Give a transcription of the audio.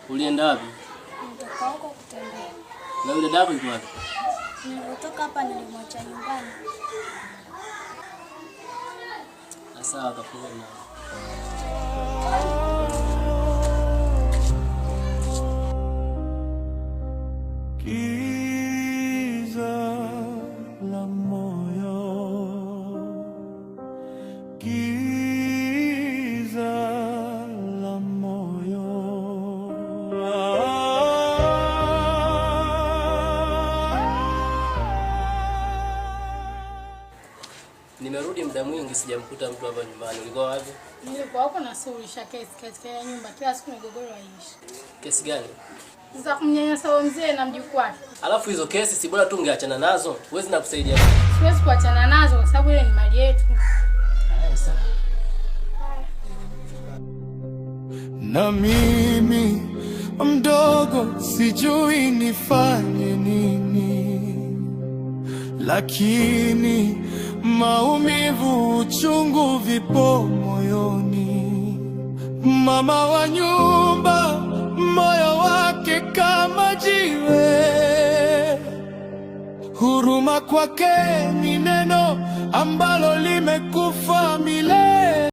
Ulienda wapi? Nitoka huko kutembea. Na yule dada yuko wapi? Nilipotoka hapa nilimwacha nyumbani. Sawa, kapona. Giza la moyo, giza la moyo. Nimerudi muda mwingi sijamkuta mtu hapa nyumbani. Ulikuwa wapi? Nilikuwa hapo nasuluhisha kesi katika nyumba. Kila siku migogoro haiishi. Kesi gani? Za kumnyanyasa mzee na mjukuu wake. Alafu hizo kesi si bora tu ungeachana nazo. Huwezi na kusaidia. Siwezi kuachana nazo kwa sababu ile ni mali yetu. Haya sawa. Na mimi mdogo sijui nifanye nini, lakini maumivu, uchungu vipo moyoni. Mama wa nyumba, moyo wake kama jiwe, huruma kwake ni neno ambalo limekufa milele.